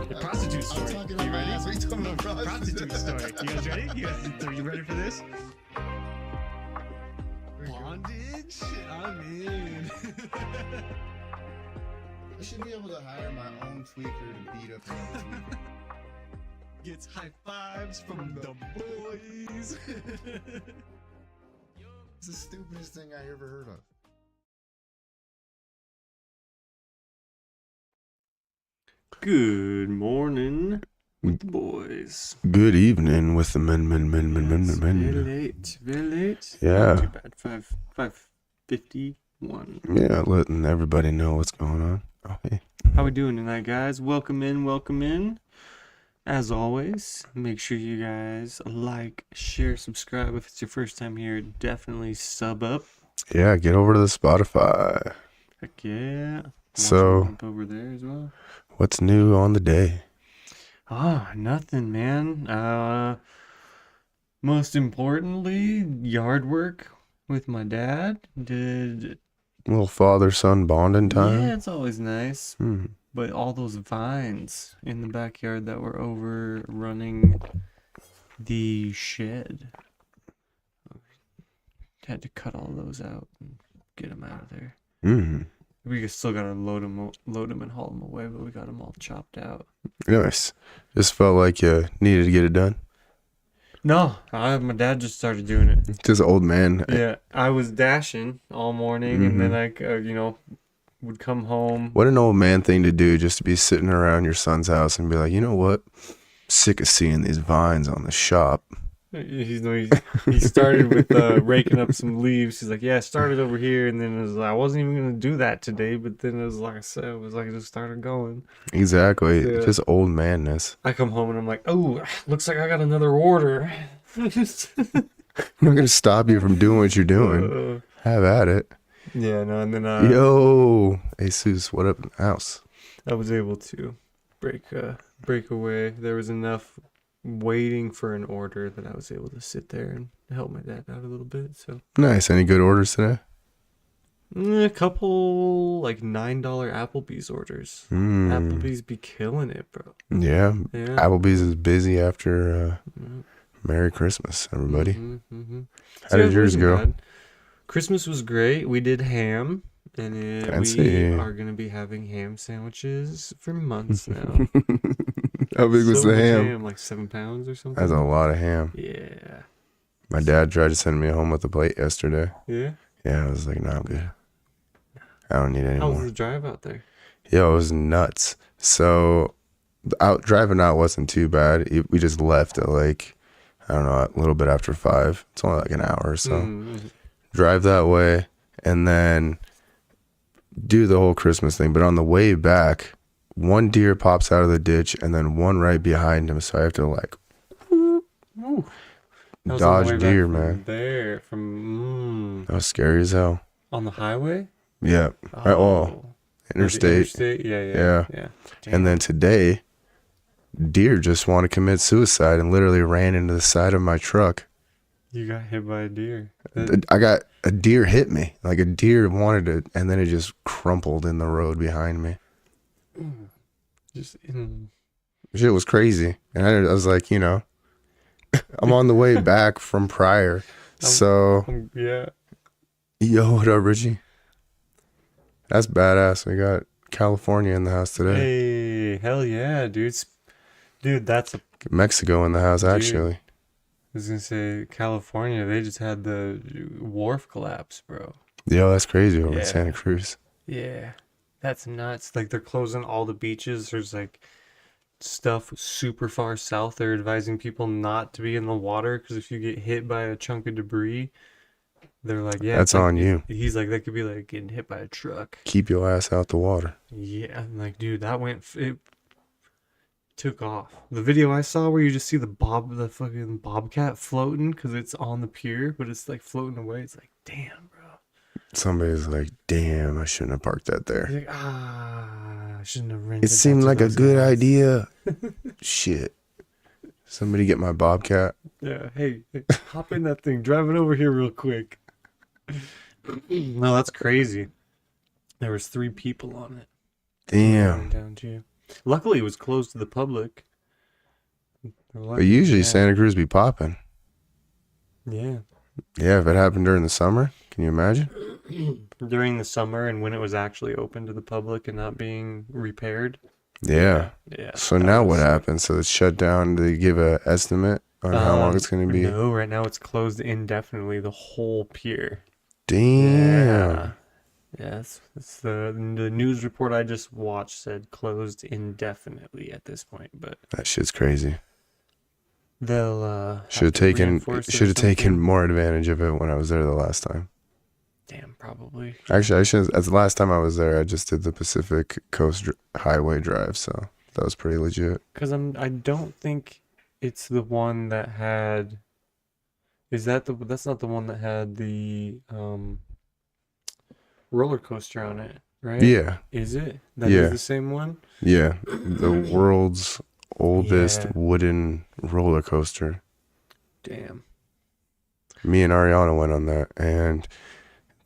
The prostitute story. I'm talking You about ready? ass. What are you talking about, bro? Prostitute story. You guys ready? Are you ready for this? Bondage? I'm in. I should be able to hire my own tweaker to beat up another tweaker. Gets high fives from the boys. It's the stupidest thing I ever heard of. Good morning with the boys. Good evening with the men. Very late. Yeah. Not too bad. 5:51. Yeah, letting everybody know what's going on. Oh, hey. How we doing tonight, guys? Welcome in. As always, make sure you guys like, share, subscribe. If it's your first time here, definitely sub up. Yeah, get over to the Spotify. Heck yeah. So- Watch over there as well. What's new on the day? Nothing, man. Most importantly, yard work with my dad. Did Little father-son bonding time? Yeah, it's always nice. Hmm. But all those vines in the backyard that were overrunning the shed, had to cut all those out and get them out of there. Mm. We still gotta load them and haul them away, but we got them all chopped out. Nice. Just felt like you needed to get it done. No, my dad just started doing it. Just old man. Yeah, I was dashing all morning, and then I, would come home. What an old man thing to do, just to be sitting around your son's house and be like, you know what? Sick of seeing these vines on the shop. He started with raking up some leaves. He's like, yeah, I started over here, and then it was like, I wasn't even gonna do that today, but then it was like I said, it was like I just started going. Exactly. Yeah. Just old manness. I come home and I'm like, oh, looks like I got another order. I'm not gonna stop you from doing what you're doing. Have at it. Yeah, no, and then Yo, Jesus, what up in the house? I was able to break away. There was enough waiting for an order that I was able to sit there and help my dad out a little bit. So Nice. Any good orders today? a couple like $9 Applebee's orders. Applebee's be killing it, bro. Yeah. Yeah. Applebee's is busy after Merry Christmas, everybody. How So did it yours wasn't go? bad. Christmas was great. We did ham, and we Fancy. are going to be having ham sandwiches for months now. How big was So the much ham? Like 7 pounds or something. That's a lot of ham. Yeah. My dad tried to send me home with a plate yesterday. Yeah. Yeah, I was like, no, I'm good. I don't need any How was more. the drive out there? Yo, it was nuts. So, driving out wasn't too bad. We just left at like, I don't know, a little bit after 5. It's only like an hour or so. Drive that way and then do the whole Christmas thing. But on the way back, one deer pops out of the ditch and then one right behind him. So I have to like dodge deer, man. That was scary as hell. On the highway? Yeah. Right, well, interstate. Yeah. Yeah. Damn. And then today, deer just want to commit suicide and literally ran into the side of my truck. You got hit by a deer. I got a deer hit me. Like a deer wanted it, and then it just crumpled in the road behind me. Shit was crazy. And I was like, I'm on the way back from prior. So, yeah. yo, what up, Richie? That's badass. We got California in the house today. Hey, hell yeah, dude. Dude, that's a... Mexico in the house, actually. I was gonna say California. They just had the wharf collapse, bro. Yo, that's crazy over in Yeah. Santa Cruz. Yeah, that's nuts. Like they're closing all the beaches. There's like stuff super far south. They're advising people not to be in the water because if you get hit by a chunk of debris, they're like, yeah, That's it's like, on you. He's like, that could be like getting hit by a truck. Keep your ass out the water. Yeah, I'm like, dude, it took off. The video I saw where you just see the fucking bobcat floating because it's on the pier, but it's like floating away. It's like, damn, bro. Somebody's like, damn, I shouldn't have parked that there. He's like, I shouldn't have rented It seemed that to like a those good guys." idea. Shit. Somebody get my bobcat. Yeah, hey, hop in that thing. Drive it over here real quick. No, that's crazy. There was 3 people on it. Damn. Down to you. Luckily, it was closed to the public. But usually Santa Cruz be popping. Yeah. Yeah, if it happened during the summer, can you imagine? During the summer and when it was actually open to the public and not being repaired. Yeah. Yeah. So now what happens? So it's shut down. Do they give a estimate on how long it's going to be? No, right now it's closed indefinitely, the whole pier. Damn. Yes, it's the news report I just watched said closed indefinitely at this point, but That shit's crazy. they'll Should have taken more advantage of it when I was there the last time. Damn, probably. Actually, I should. As the last time I was there, I just did the Pacific Coast Highway Drive, so that was pretty legit. Because I don't think it's the one that had. That's not the one that had the roller coaster on it, right? Yeah. Is it? That is the same one? Yeah. The world's oldest Yeah. wooden roller coaster. Damn. Me and Ariana went on that, and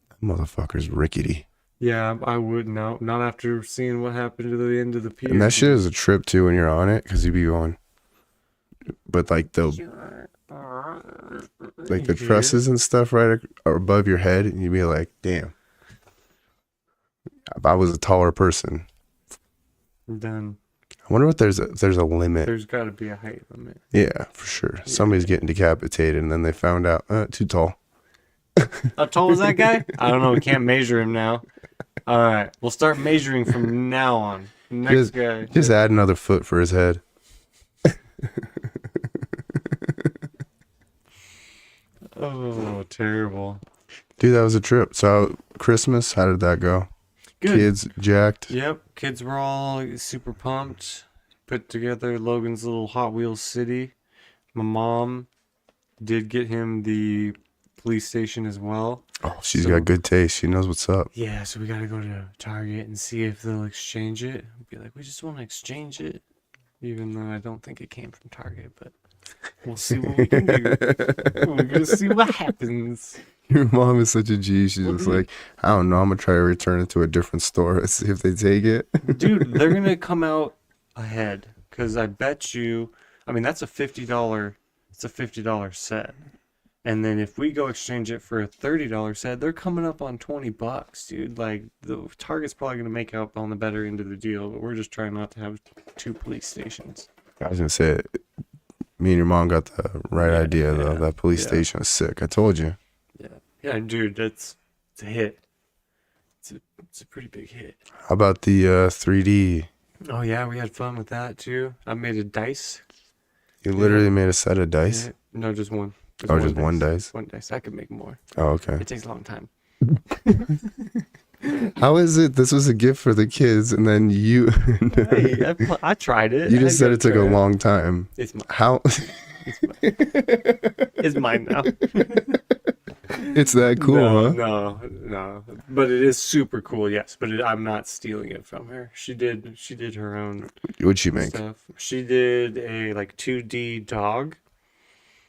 that motherfucker's rickety. Yeah, I would not after seeing what happened to the end of the pier. And that shit is a trip too when you're on it, because you be going, but like the trusses and stuff right above your head, and you'd be like, damn. If I was a taller person, Then I wonder if there's a limit. there's got to be a height limit. Yeah, for sure. Somebody's getting decapitated, and then they found out too tall. How tall is that guy? I don't know. We can't measure him now. All right, we'll start measuring from now on. Next guy. Just add another foot for his head. Oh, terrible. Dude, that was a trip. So Christmas, how did that go? Good. Kids jacked. Yep, kids were all super pumped. Put together Logan's little Hot Wheels city. My mom did get him the police station as well. Oh, she's got good taste. She knows what's up. Yeah, so we got to go to Target and see if they'll exchange it. Be like, we just want to exchange it, even though I don't think it came from Target, but we'll see what we can do. We're gonna see what happens. Your mom is such a G. She's just like, I don't know. I'm gonna try to return it to a different store and see if they take it. Dude, they're gonna come out ahead because I bet you. I mean, that's a $50. It's a $50 set, and then if we go exchange it for a $30 set, they're coming up on $20, dude. Like the Target's probably gonna make out on the better end of the deal, but we're just trying not to have two police stations. I was gonna say, me and your mom got the right idea though. That police station was sick. I told you. Yeah, dude, it's a hit. It's a pretty big hit. How about the 3D? Oh yeah, we had fun with that too. I made a dice. You literally made a set of dice? Yeah. No, just one. Just one dice? One dice. I could make more. Oh, okay. It takes a long time. How is it? This was a gift for the kids, and then you. Hey, I tried it. You just said it took a long time. It's mine. How? It's mine now. It's that cool, huh? No. But it is super cool, yes. But I'm not stealing it from her. She did her own What'd she make? stuff. She did a 2D dog.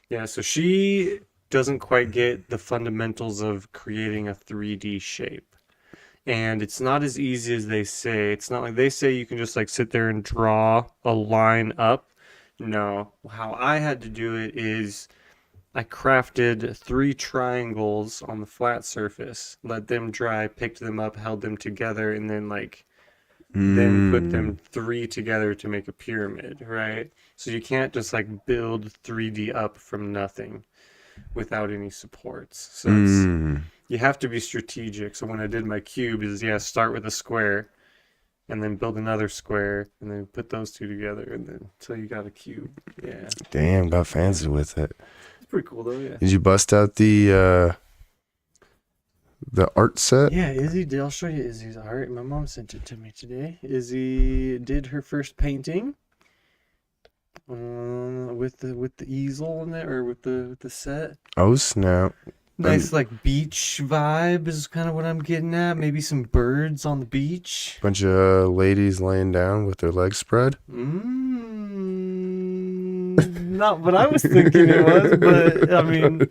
Yeah, so she doesn't quite get the fundamentals of creating a 3D shape. And it's not as easy as they say. It's not like they say you can just sit there and draw a line up. No, how I had to do it is I crafted 3 triangles on the flat surface, let them dry, picked them up, held them together, and then then put them 3 together to make a pyramid, right? So you can't just build 3D up from nothing without any supports. So you have to be strategic. So when I did my cube start with a square and then build another square and then put those 2 together and then until you got a cube. Yeah. Damn, got fancy with it. It's pretty cool though, yeah. Did you bust out the art set? Yeah, Izzy did. I'll show you Izzy's art. My mom sent it to me today. Izzy did her first painting with the easel in there, or with the set. Oh snap! Nice beach vibe is kind of what I'm getting at. Maybe some birds on the beach. Bunch of ladies laying down with their legs spread. Not what I was thinking it was, but I mean,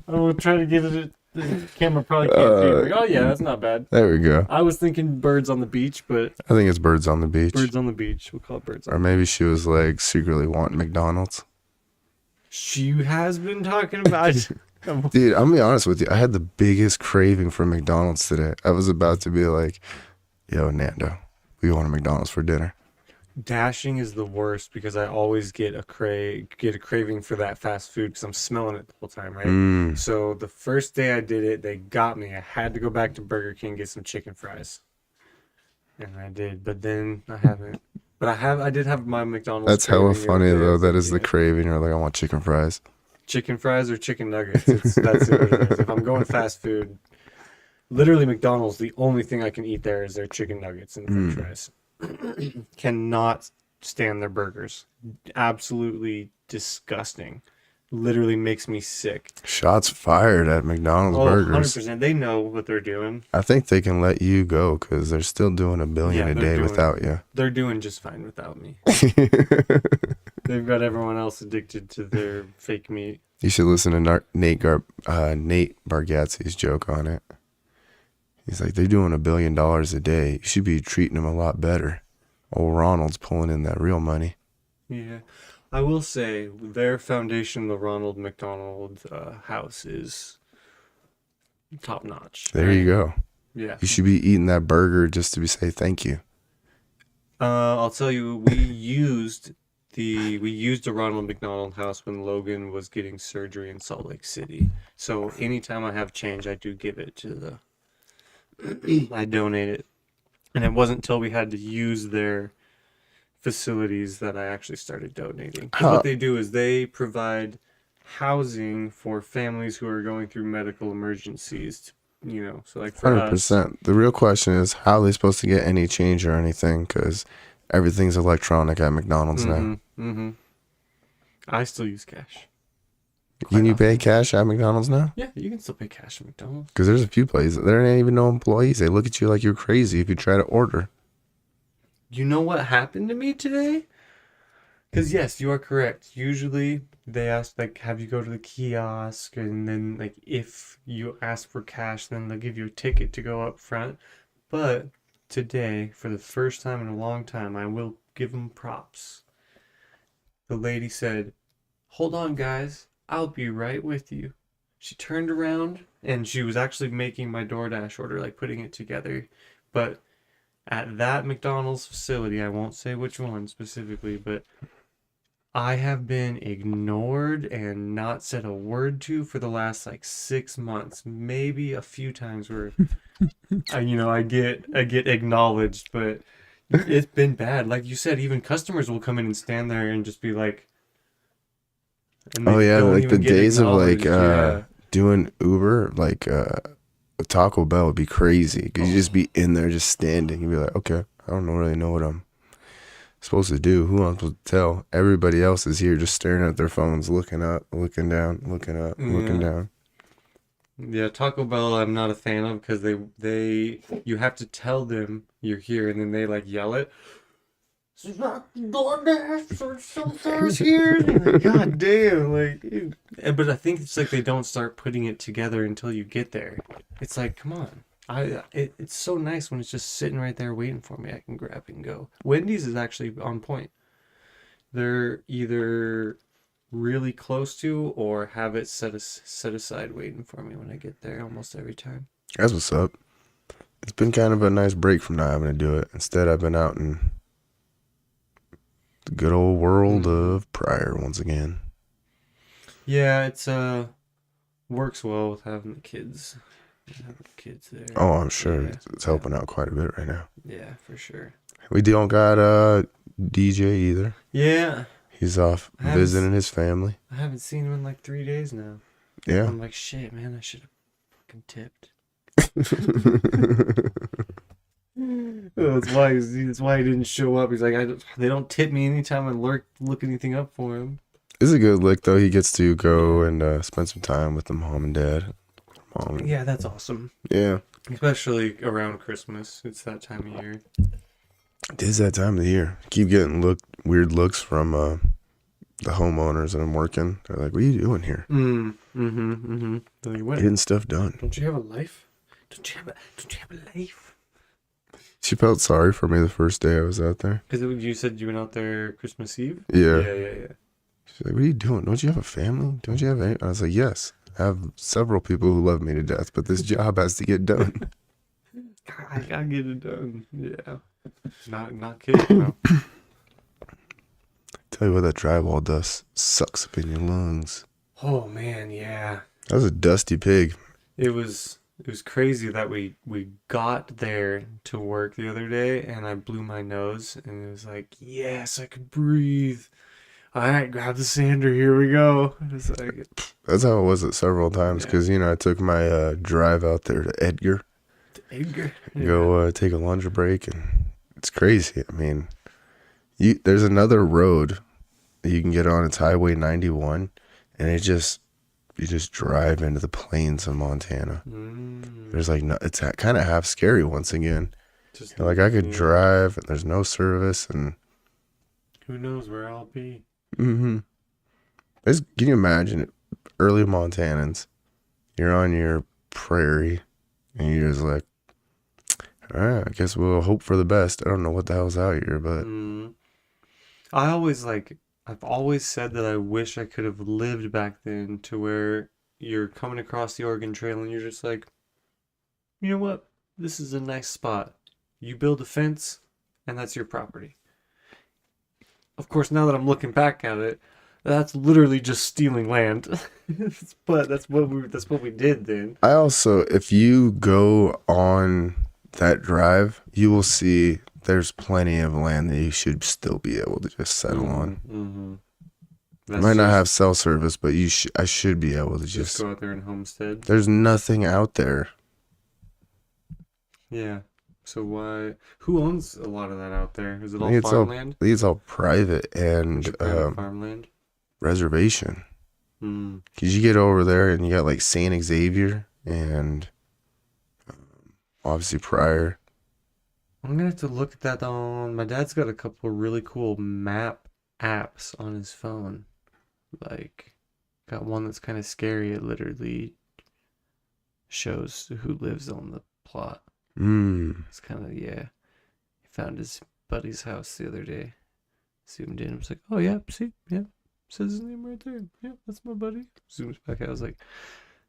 I will try to get it The camera probably can't see. Like, oh yeah, that's not bad. There we go. I was thinking birds on the beach, but I think it's birds on the beach. birds on the beach. We'll call it birds on Or the maybe she was like secretly wanting McDonald's. She has been talking about Dude, I'm gonna be honest with you. I had the biggest craving for McDonald's today. I was about to be like, yo, Nando, we want a McDonald's for dinner. Dashing is the worst because I always get a craving for that fast food because I'm smelling it the whole time, right? So the first day I did it, they got me. I had to go back to Burger King and get some chicken fries, and I did. But then I haven't. But I did have my McDonald's. That's hella craving the funny other day. I though. was That like, is the yeah. craving. You're like, I want chicken fries. Chicken fries or chicken nuggets. That's what it is. If I'm going fast food, literally McDonald's, the only thing I can eat there is their chicken nuggets and French fries. Cannot stand their burgers. Absolutely disgusting. Literally makes me sick. Shots fired at McDonald's Oh, burgers. 100%. They know what they're doing. I think they can let you go because they're still doing $1 billion Yeah, a they're day doing- without you. They're doing just fine without me. They've got everyone else addicted to their fake meat. You should listen to Nate Bargatze's joke on it. He's like, they're doing $1 billion a day. You should be treating them a lot better. Old Ronald's pulling in that real money. Yeah. I will say their foundation, the Ronald McDonald house, is top notch. There you go. Yeah. You should be eating that burger just to say thank you. I'll tell you, we used the Ronald McDonald house when Logan was getting surgery in Salt Lake City. So anytime I have change, I do give it to I donate it. And it wasn't until we had to use their facilities that I actually started donating. 'Cause what they do is they provide housing for families who are going through medical emergencies. So like for us, 100%. The real question is, how are they supposed to get any change or anything? Because everything's electronic at McDonald's now. I still use cash. Can you pay cash at McDonald's now? Yeah, you can still pay cash at McDonald's. Because there's a few places. There ain't even no employees. They look at you like you're crazy if you try to order. You know what happened to me today? Because yes, you are correct. Usually they ask, like, have you go to the kiosk, and then like if you ask for cash, then they'll give you a ticket to go up front. But today, for the first time in a long time, I will give them props. The lady said, "Hold on, guys. I'll be right with you." She turned around and she was actually making my DoorDash order, like putting it together. But at that McDonald's facility, I won't say which one specifically, but I have been ignored and not said a word to for the last like 6 months. Maybe a few times where I get acknowledged, but it's been bad. Like you said, even customers will come in and stand there and just be like, and Oh they yeah, don't like the even get days of like acknowledged. doing Uber, like Taco Bell would be crazy because you just be in there just standing. You'd be like, okay, I don't really know what I'm supposed to do. Who am I supposed to tell? Everybody else is here just staring at their phones, looking up, looking down, looking up, looking down. Yeah, Taco Bell I'm not a fan of because you have to tell them you're here and then they like yell it. DoorDash, so here. Like, God damn, like, ew. But I think it's like they don't start putting it together until you get there. It's like, come on. It's so nice when it's just sitting right there waiting for me. I can grab and go. Wendy's is actually on point. They're either really close to or have it set aside waiting for me when I get there almost every time. That's what's up. It's been kind of a nice break from not having to do it. Instead, I've been out in the good old world of Pryor once again. Yeah, it's works well with having the kids. Having the kids there. Oh, I'm sure Yeah. it's helping out quite a bit right now. Yeah, for sure. We don't got DJ either. Yeah, He's off I haven't visiting his family. I haven't seen him in like 3 days now. Yeah. I'm like, shit, man, I should have fucking tipped. That's why he didn't show up. He's like, they don't tip me anytime I look anything up for him. It's a good lick though. He gets to go and spend some time with the mom and dad. Yeah, that's awesome. Yeah. Especially around Christmas. It's that time of year. It is that time of the year. Keep getting weird looks from the homeowners that I'm working. They're like, "What are you doing here? Like, what? Getting stuff done." Don't you have a life? Don't you have a life? She felt sorry for me the first day I was out there. Because you said you went out there Christmas Eve? Yeah. Yeah. She's like, "What are you doing? Don't you have a family? Don't you have any?" I was like, "Yes, I have several people who love me to death, but this job has to get done." I gotta get it done. Yeah. Not kidding, bro. Tell you what, that drywall dust sucks up in your lungs. Oh man, yeah. That was a dusty pig. It was crazy that we got there to work the other day and I blew my nose and it was like, yes, I could breathe. All right, grab the sander. Here we go. It's like, That's how it was at several times because, I took my drive out there to Edgar. Go take a lunch break, and it's crazy. I mean, there's another road that you can get on. It's Highway 91, and you just drive into the plains of Montana. There's like no, it's kind of half scary once again. Like I could drive, and there's no service, and who knows where I'll be. Can you imagine early Montanans? You're on your prairie, and you're just like, all right, I guess we'll hope for the best. I don't know what the hell's out here, but I've always said that I wish I could have lived back then to where you're coming across the Oregon Trail and you're just like, you know what? This is a nice spot. You build a fence and that's your property. Of course, now that I'm looking back at it, that's literally just stealing land. But that's what we did then. I also, if you go on that drive, you will see there's plenty of land that you should still be able to just settle on. I might not have cell service, but I should be able to just go out there and homestead. There's nothing out there. Yeah. So why? Who owns a lot of that out there? Is it all farmland? I think it's all private and farmland. Reservation. Because you get over there and you got like Saint Xavier and obviously Pryor. I'm gonna have to look at that on. My dad's got a couple of really cool map apps on his phone. Like, got one that's kind of scary. It literally shows who lives on the plot. It's kind of, yeah. He found his buddy's house the other day. Zoomed in. I was like, oh yeah, see, yeah, says his name right there. Yeah, that's my buddy. Zooms back out. I was like,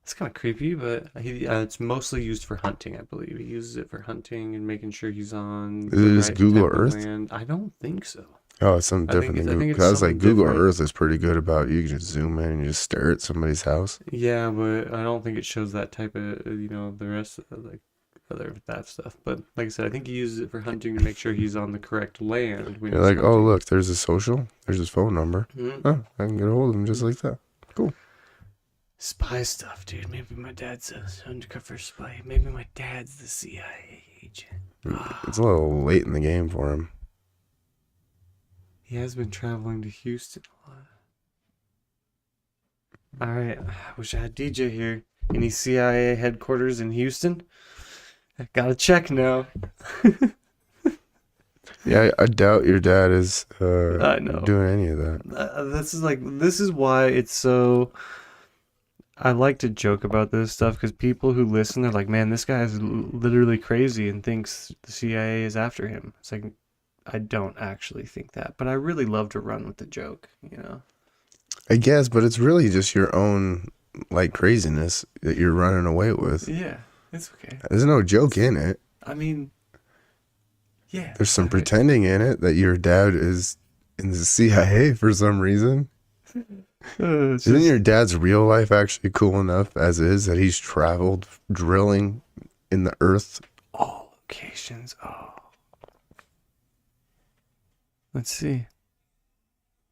it's kind of creepy, but it's mostly used for hunting, I believe. He uses it for hunting and making sure he's on. Is it Google Earth? Land. I don't think so. Oh, it's something different than Google. Because I was like, Google Earth is pretty good about you can just zoom in and you just stare at somebody's house. Yeah, but I don't think it shows that type of, the rest of other that stuff. But like I said, I think he uses it for hunting to make sure he's on the correct land. You're like, hunting. Oh, look, there's his social. There's his phone number. Oh, I can get a hold of him just like that. Cool. Spy stuff, dude. Maybe my dad's an undercover spy. Maybe my dad's the CIA agent. It's a little late in the game for him. He has been traveling to Houston a lot. All right. I wish I had DJ here. Any CIA headquarters in Houston? I gotta check now. Yeah, I doubt your dad is I know. doing any of that. This is why it's so... I like to joke about this stuff because people who listen, they're like, man, this guy is literally crazy and thinks the CIA is after him. It's like, I don't actually think that, but I really love to run with the joke, I guess, but it's really just your own, like, craziness that you're running away with. Yeah, it's okay. There's no joke in it. I mean, yeah. There's some pretending in it that your dad is in the CIA for some reason. Isn't your dad's real life actually cool enough as is that he's traveled drilling in the earth? All locations. Oh. Let's see.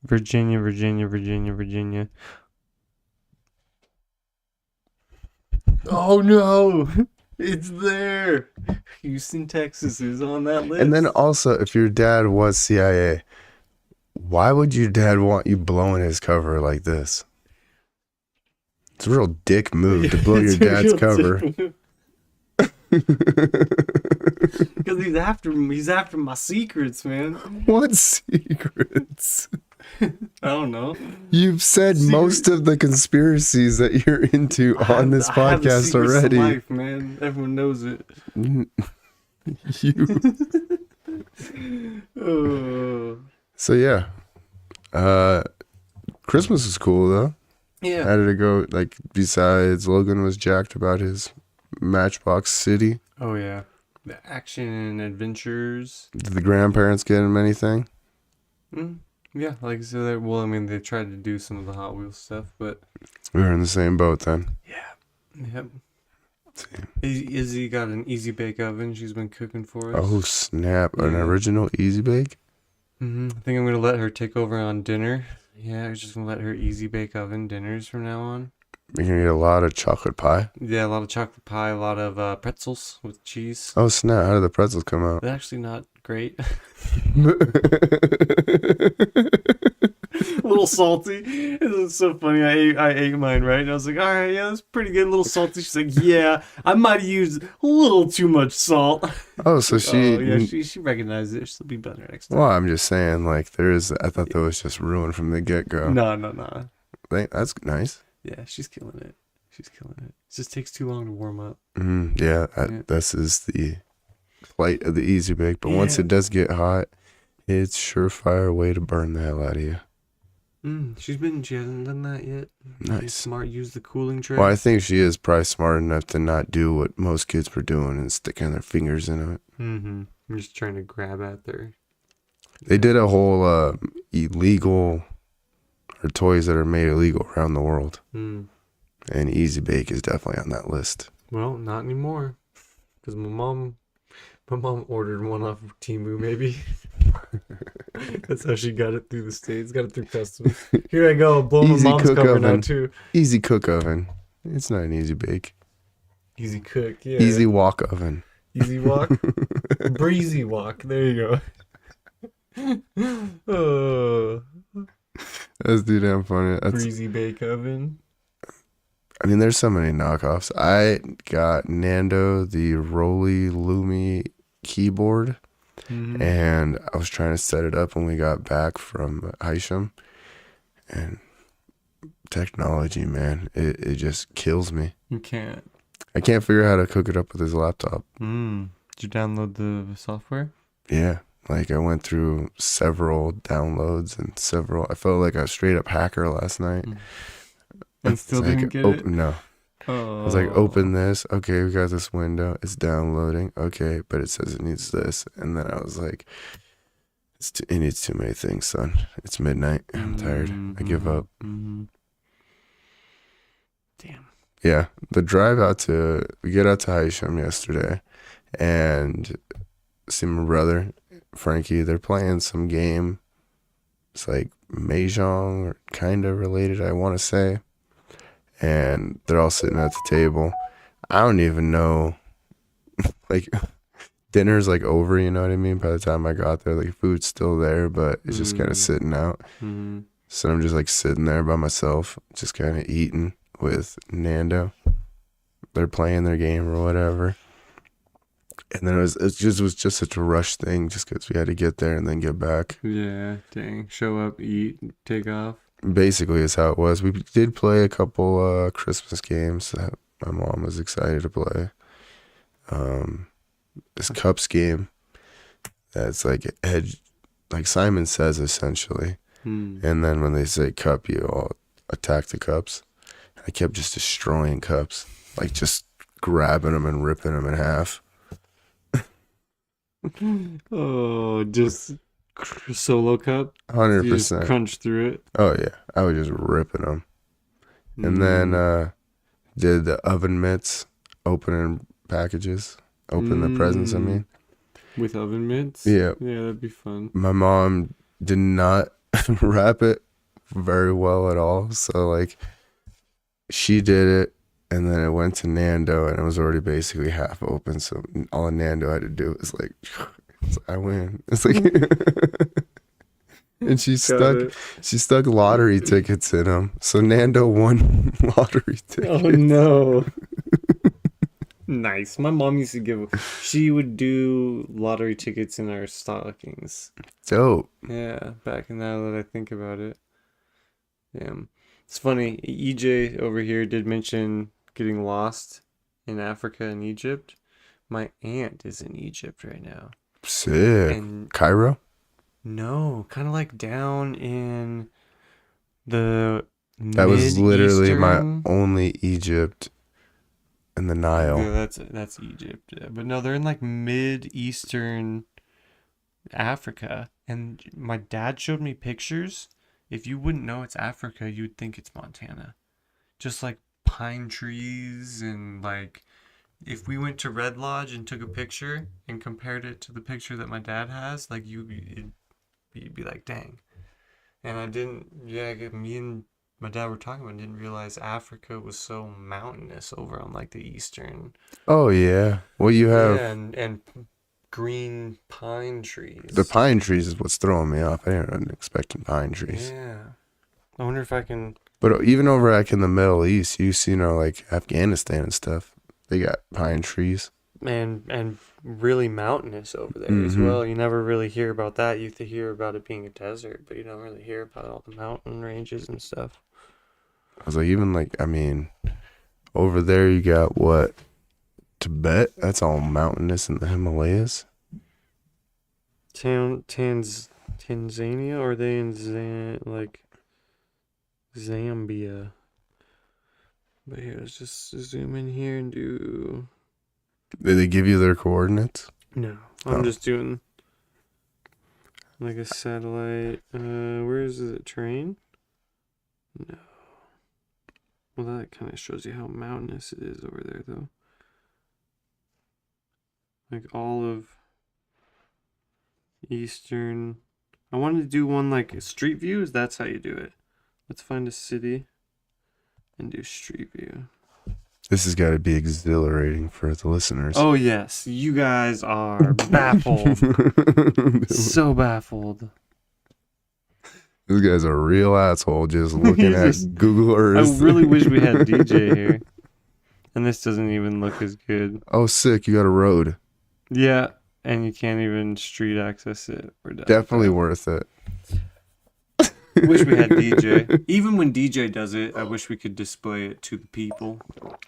Virginia. Oh no! It's there! Houston, Texas is on that list. And then also, if your dad was CIA, why would your dad want you blowing his cover like this? It's a real dick move to blow your dad's cover. Because he's after my secrets, man. What secrets? I don't know. You've said Secret- most of the conspiracies that you're into on this I have a podcast secret to already. life, man. Everyone knows it. You. Oh. So yeah. Christmas is cool though. Yeah. How did it go? Like, besides Logan was jacked about his Matchbox City. Oh yeah. The action adventures. Did the grandparents get him anything? Yeah, like I said, well, I mean, they tried to do some of the Hot Wheels stuff, but We were in the same boat then. yeah. Yep. Izzy got an easy bake oven. She's been cooking for us. Oh snap! An Yeah. original Easy Bake. I think I'm gonna let her take over on dinner. Yeah, I'm just gonna let her easy bake oven dinners from now on. You're gonna get a lot of chocolate pie. Yeah, a lot of chocolate pie, a lot of pretzels with cheese. Oh snap! How did the pretzels come out? They're actually not great. A little salty. It's so funny. I ate mine, right? And I was like, all right, yeah, that's pretty good. A little salty. She's like, yeah, I might have used a little too much salt. Oh, so she. Oh, yeah, she recognized it. She'll be better next time. Well, I'm just saying, like, there is. I thought that was just ruined from the get go. No. That's nice. Yeah, she's killing it. She's killing it. It just takes too long to warm up. Yeah, Yeah. this is the plight of the Easy Bake. But once Yeah. it does get hot, it's surefire way to burn the hell out of you. She hasn't done that yet. She's Nice. smart. Use the cooling tray. Well, I think she is probably smart enough to not do what most kids were doing and sticking their fingers in it. I'm just trying to grab at there. They did a whole illegal, or toys that are made illegal around the world. And Easy Bake is definitely on that list. Well, not anymore. Because my mom ordered one off of Temu, maybe. That's how she got it through the States. Got it through customs. Here I go. Blow my Easy mom's cook cover oven. now, too. Easy Cook Oven. It's not an Easy Bake. Easy cook, yeah. Easy Walk Oven. Easy walk. Breezy walk. There you go. Oh, That's too damn funny. breezy bake oven. I mean, there's so many knockoffs. I got Nando the Roly Lumi keyboard, and I was trying to set it up when we got back from Haisham, and technology, man, it just kills me. You can't. I can't figure out how to cook it up with his laptop. Did you download the software? Yeah, like I went through several downloads and I felt like a straight up hacker last night. And still It's like, didn't get it? No. Oh. I was like, open this. Okay, we got this window. It's downloading. Okay, but it says it needs this. And then I was like, it needs too many things, son. It's midnight. I'm tired. I give up. Damn. Yeah, we get out to Haisham yesterday and see my brother, Frankie. They're playing some game. It's like Mahjong or kind of related, I want to say. And they're all sitting at the table. I don't even know, like, dinner's like over, you know what I mean? By the time I got there, like, food's still there, but it's just kind of sitting out. So I'm just like sitting there by myself, just kind of eating with Nando. They're playing their game or whatever. And then it was just such a rush thing just because we had to get there and then get back. Yeah, dang. Show up, eat, take off. Basically is how it was. We did play a couple Christmas games that my mom was excited to play. This Cups game that's like edge, like Simon Says essentially. And then when they say cup, you all attack the cups. I kept just destroying cups, like just grabbing them and ripping them in half. Oh, just solo cup. 100%. You just crunch through it. Oh yeah, I was just ripping them. And then did the oven mitts, opening packages, open the presents. I mean, with oven mitts. Yeah. Yeah, that'd be fun. my mom did not wrap it very well at all. So like, she did it, and then it went to Nando, and it was already basically half open. So all Nando had to do was like, I win. It's like, and she stuck lottery tickets in them. So Nando won lottery tickets. Oh no. Nice. My mom used to she would do lottery tickets in our stockings. Dope. Yeah, back in now that I think about it. It's funny. EJ over here did mention getting lost in Africa and Egypt. My aunt is in Egypt right now. Sick. And Cairo? no, kind of like down in the That was literally my mid-eastern. only Egypt in the Yeah, Nile. that's Egypt. Yeah. But no, they're in like mid-eastern Africa. And my dad showed me pictures. If you wouldn't know it's Africa, you'd think it's Montana. Just like pine trees and like if we went to Red Lodge and took a picture and compared it to the picture that my dad has, like you'd be like, dang. And I didn't, yeah, me and my dad were talking about, didn't realize Africa was so mountainous over on like the eastern. Oh yeah. Well, you have Yeah, and green pine the trees. pine trees is what's throwing me off. I didn't expect pine trees. Yeah. I wonder if I can. But even over like in the Middle East, like Afghanistan and stuff, they got pine trees. And really mountainous over there as Mm-hmm. well. You never really hear about that. You hear about it being a desert, but you don't really hear about all the mountain ranges and stuff. I was like, even like, I mean, over there you got what? Tibet? That's all mountainous in the Himalayas. Tanzania, or are they in Zambia? But here, let's just zoom in here and do. Did they give you their coordinates? No, I'm Oh. just doing like a satellite. Where is it? Train? No. Well, that kind of shows you how mountainous it is over there, though. Like all of Eastern. I wanted to do one like street views. That's how you do it. Let's find a city and do street view. This has got to be exhilarating for the listeners. Oh, yes. You guys are baffled. So baffled. This guy's a real asshole just looking at Google I Earth. really wish we had DJ here. And this doesn't even look as good. Oh, sick. You got a road. Yeah. And you can't even street access it. We're done. Definitely worth it. Wish we had DJ. Even when DJ does it, I wish we could display it to the people.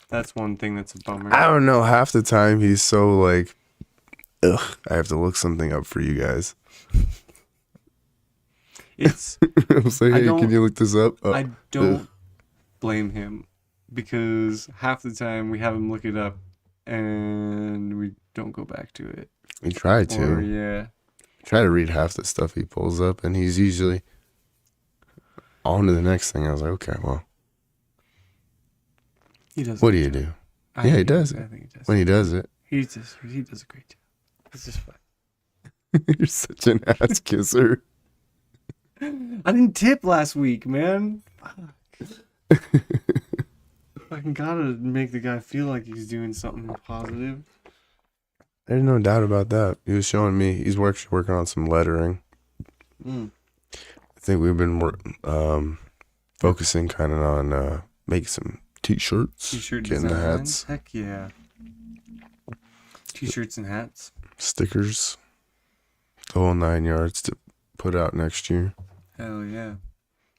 That's one thing that's a bummer. I don't know. Half the time he's so like, ugh, I have to look something up for you guys. It's I'll say, hey, can you look this up? Oh, I don't blame him because half the time we have him look it up and we don't go back to it. we try to. Or yeah. Try to read half the stuff he pulls up, and he's usually on to the next thing. I was like, okay, well, He does. what do you do? I Yeah, he think- does I it. think he does. When he does it, He does a great job. It's just fun. you're such an ass kisser. I didn't tip last week, man. Fuck. Fucking gotta make the guy feel like he's doing something positive. There's no doubt about that. He was showing me he's working on some lettering. Mm. I think we've been focusing kind of on making some t-shirts, T-shirt getting the designs. hats, Heck yeah. T-shirts and hats. stickers, the whole 9 yards to put out next year. Hell yeah.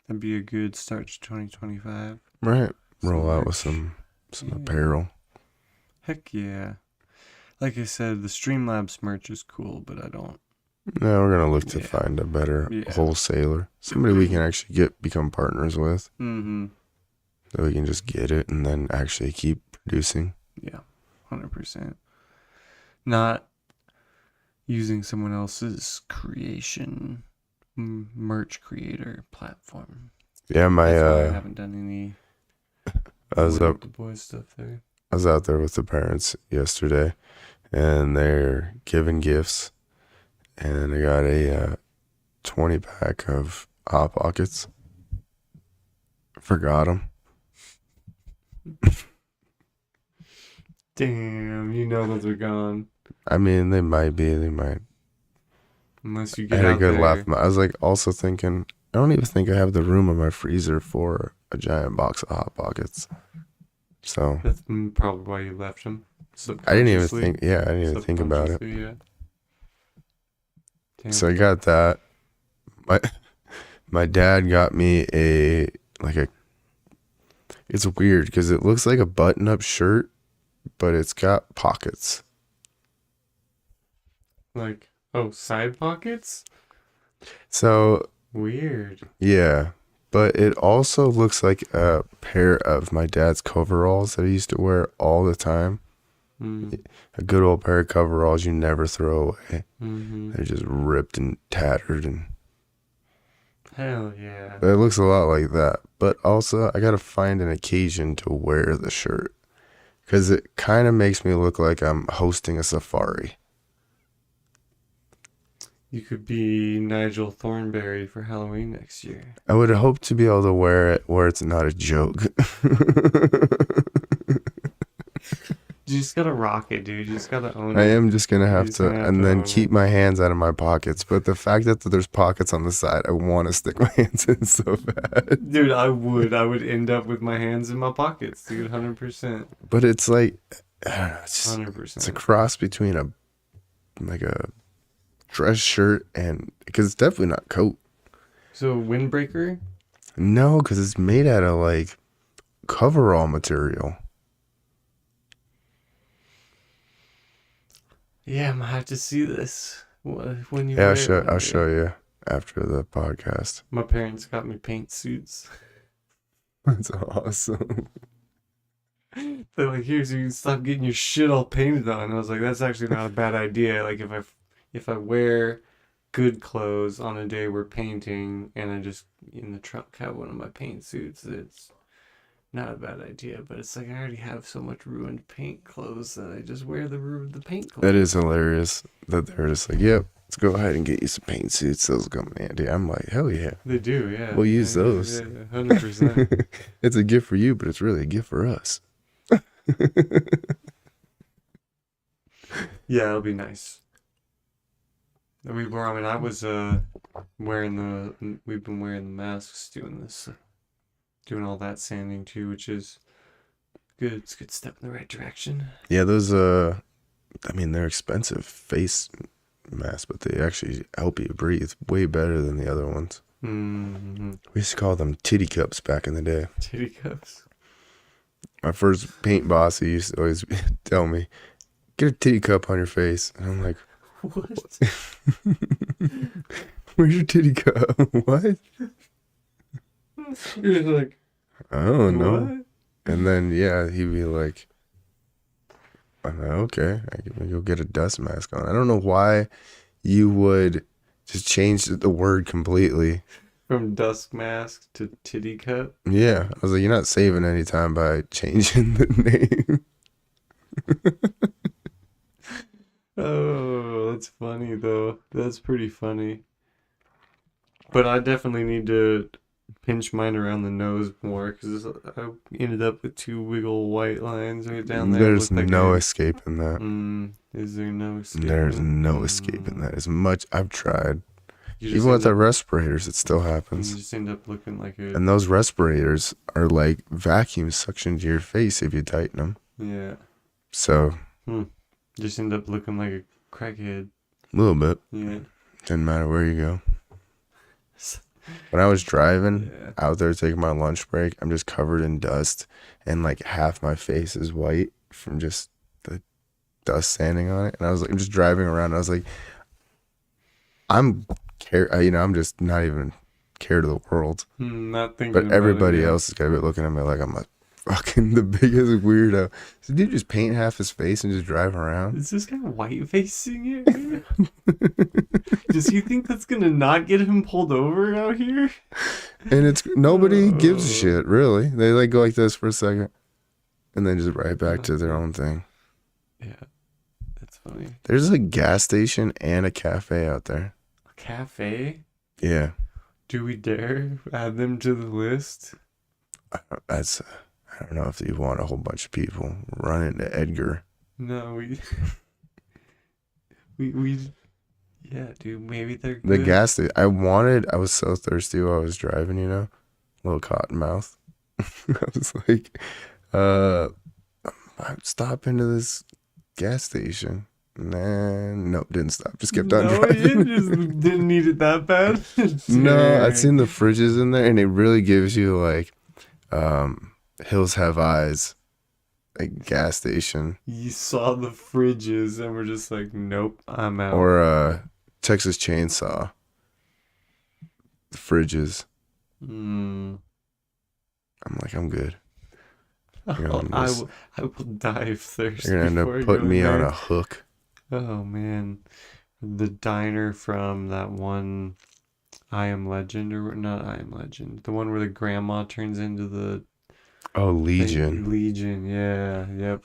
That'd be a good start to 2025. Right. Roll Some out with merch. some Yeah. apparel. Heck yeah. Like I said, the Streamlabs merch is cool, but I don't. No, we're gonna look to Yeah. find a better Yeah. wholesaler, somebody we can actually become partners with, Mm-hmm. so we can just get it and then actually keep producing. Yeah, 100%. Not using someone else's creation merch creator platform. Yeah, That's why I haven't done any I was Wood up Up the boys stuff there. I was out there with the parents yesterday, and they're giving gifts, and I got a 20-pack of Hot Pockets. Forgot them. Damn, you know those are gone. I mean, they might be. They might. Unless you I get had a out good there. laugh. I was like also thinking, I don't even think I have the room in my freezer for a giant box of Hot Pockets. So That's probably why you left them. I didn't even think. Yeah, I didn't even think about it. Yeah. Damn. So I got that. My dad got me a like a. It's weird because it looks like a button-up shirt, but it's got pockets. Like, oh, side pockets? So Weird. yeah, but it also looks like a pair of my dad's coveralls that he used to wear all the time. Mm. A good old pair of coveralls you never throw away. Mm-hmm. They're just ripped and tattered, and Hell yeah. it looks a lot like that. But also, I gotta find an occasion to wear the shirt because it kind of makes me look like I'm hosting a safari. You could be Nigel Thornberry for Halloween next year. I would hope to be able to wear it where it's not a joke. You just gotta rock it, dude. You just gotta own I it. am just gonna have just to, gonna have and to then own keep it. my hands out of my pockets. But the fact that there's pockets on the side, I want to stick my hands in so bad. Dude, I would end up with my hands in my pockets, dude. 100%. But it's like, I don't know, it's a 100%. cross between a dress shirt and because it's definitely not coat. So, windbreaker? No, because it's made out of like coverall material. Yeah, I'm gonna have to see this when you Yeah, wear I'll it show. one I'll day. show you after the podcast. My parents got me paint suits. That's awesome. They're like, here, so you can stop getting your shit all painted on. And I was like, that's actually not a bad idea. Like, if I wear good clothes on a day we're painting, and I just in the trunk have one of my paint suits, it's not a bad idea. But it's like I already have so much ruined paint clothes that I just wear the paint clothes. That is hilarious that they're just like, yep, let's go ahead and get you some paint suits. Those will come in handy. I'm like, hell yeah. They do, yeah. We'll use Yeah, those. Yeah, 100%. It's a gift for you, but it's really a gift for us. Yeah, it'll be nice. I was we've been wearing the masks doing this, doing all that sanding too, which is good. It's a good step in the right direction. Yeah, those, they're expensive face masks, but they actually help you breathe way better than the other ones. Mm-hmm. We used to call them titty cups back in the day. Titty cups. My first paint boss, he used to always tell me, get a titty cup on your face. And I'm like, What? where's your titty cup? What? You're like, I don't know. what? And then, yeah, he'd be like, I'm like, okay, I can go get a dust mask on. I don't know why you would just change the word completely. From dusk mask to titty cup. Yeah. I was like, you're not saving any time by changing the name. Oh, that's funny though. That's pretty funny. But I definitely need to pinch mine around the nose more because I ended up with two wiggle white lines right down there. There's Looked like no escaping that. Is there no escape? There's no escaping that. As much I've tried. You just Even with end our up, respirators, it still you happens. just end up looking like a And those respirators are like vacuum suction to your face if you tighten them. yeah. So, Just end up looking like a crackhead. a little bit. Yeah. Doesn't matter where you go. When I was driving Yeah. out there taking my lunch break, I'm just covered in dust and like half my face is white from just the dust sanding on it. And I was like, I'm just driving around. And I was like, I'm just not even care to the world. Not thinking But about everybody it, yeah. else is gonna be looking at me like I'm like fucking the biggest weirdo. So dude just paint half his face and just drive around. Is this guy white facing it? Does he think that's gonna not get him pulled over out here? And it's nobody gives a Oh. shit, really. They like go like this for a second and then just right back to their own thing. Yeah, that's funny. There's a gas station and a cafe out there. A cafe? Yeah. Do we dare add them to the list? That's I don't know if you want a whole bunch of people running to Edgar. No, we yeah, dude. Maybe they're The good. gas station. I was so thirsty while I was driving, little cotton mouth. I was like, I'd stop into this gas station. Nah, nope, didn't stop. Just kept on No, driving. you just didn't need it that bad. No, I'd Dang. seen the fridges in there, and it really gives you like Hills Have Eyes, like gas station, You saw the fridges and we're just like, nope, I'm out. or Texas Chainsaw. The fridges. Mm. I'm like, I'm good. Oh, I will die of thirst You're gonna end before up putting going me on there. a hook. Oh man, the diner from that one I Am Legend, or not I Am Legend, the one where the grandma turns into the Oh, Legion. Legion. Yeah, yep.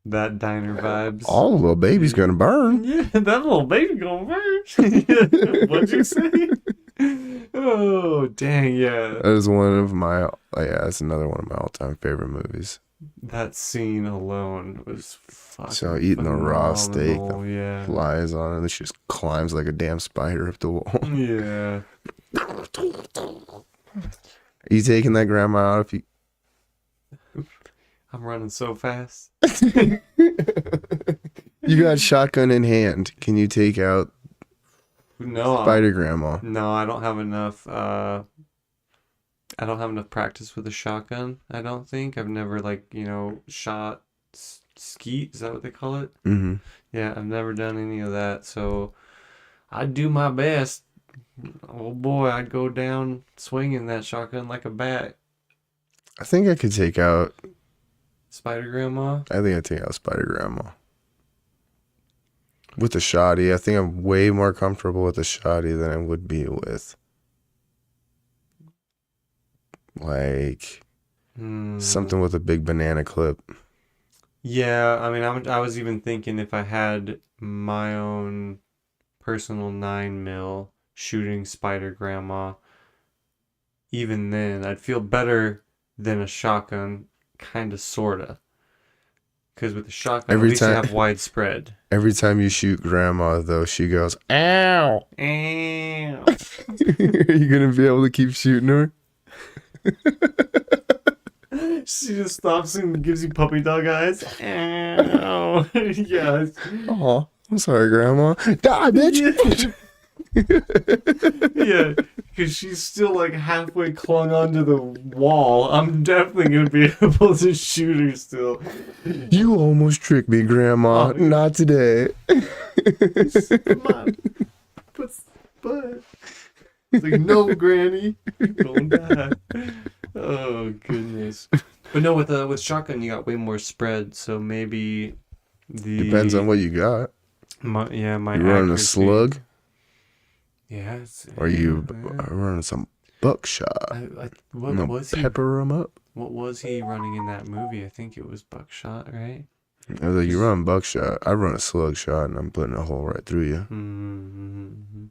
That diner vibes. All little baby's gonna burn. Yeah, that little baby gonna burn. What'd you say? Oh, dang, yeah. That is one of my, yeah, that's another one of my all-time favorite movies. That scene alone was So fucking eating the raw steak, phenomenal. Yeah. flies on it, and she just climbs like a damn spider up the wall. Yeah. Are you taking that grandma out if you? I'm running so fast. You got shotgun in hand. Can you take out No, Spider Grandma? no, I don't have enough. I don't have enough practice with a shotgun. I don't think I've never shot skeet. Is that what they call it? Mm-hmm. Yeah, I've never done any of that. So I'd do my best. Oh boy, I'd go down swinging that shotgun like a bat. I think I could take out. Spider Grandma. I think I'd take out Spider Grandma. With the shotty, I think I'm way more comfortable with the shotty than I would be with like something with a big banana clip. Yeah, I mean, I was even thinking if I had my own personal 9mm shooting Spider Grandma, even then, I'd feel better than a shotgun, kind of, sorta. Because with the shotgun, Every at least you time- have widespread. Every time you shoot Grandma, though, she goes, "Ow!" Ow. Are you gonna be able to keep shooting her? She just stops and gives you puppy dog eyes. Ow. Yeah. Oh, I'm sorry, Grandma. Die, bitch. Yeah, because she's still like halfway clung onto the wall. I'm definitely gonna be able to shoot her still. You almost tricked me, Grandma. Oh. Not today. Come on. But it's like, no, Granny, you're gonna die. Oh goodness. But no, with shotgun you got way more spread, so maybe Depends on what you got. my You running a accuracy. slug, Yeah. It's, or you yeah. running some buckshot? What No, was he? pepper them up. What was he running in that movie? I think it was buckshot, right? I was like, you run buckshot. I run a slug shot, and I'm putting a hole right through you. Mm-hmm.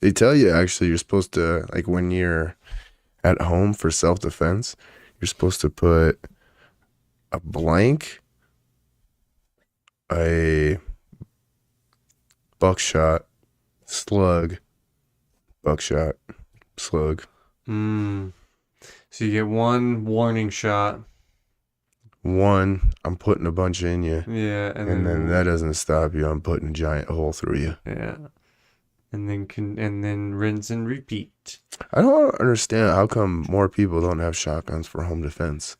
They tell you actually you're supposed to, like, when you're at home for self-defense, you're supposed to put a blank, a buckshot, slug, buckshot, slug. So you get one warning shot. One, I'm putting a bunch in you. Yeah, And then that doesn't stop you. I'm putting a giant hole through you. yeah, and then rinse and repeat. I don't understand how come more people don't have shotguns for home defense.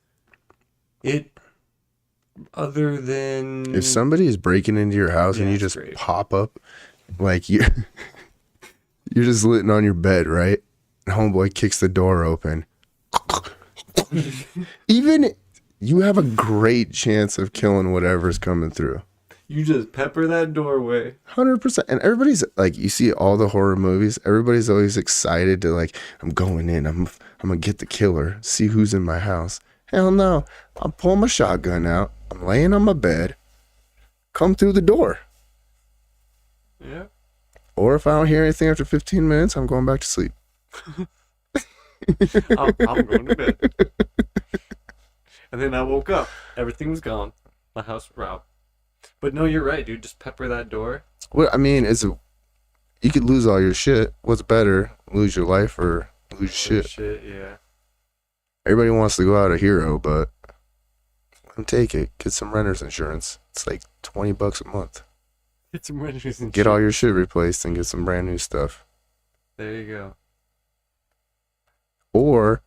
Other than If somebody is breaking into your house and Yeah, you it's just great. pop up, like you're just sitting on your bed, right? And homeboy kicks the door open. Even you have a great chance of killing whatever's coming through. you just pepper that doorway. 100%. And everybody's like, you see all the horror movies, everybody's always excited to, like, I'm going in, I'm gonna get the killer, see who's in my house. Hell no. I'm pulling my shotgun out, I'm laying on my bed, come through the door. Yeah. Or if I don't hear anything after 15 minutes, I'm going back to sleep. I'm going to bed. And then I woke up. Everything was gone. My house was robbed. But no, you're right, dude. Just pepper that door. What I mean is, you could lose all your shit. What's better, lose your life or lose shit? Shit, yeah. Everybody wants to go out a hero, but And take it. Get some renter's insurance. It's like $20 a month. Get some renters and Get all your shit replaced and get some brand new stuff. There you go. Or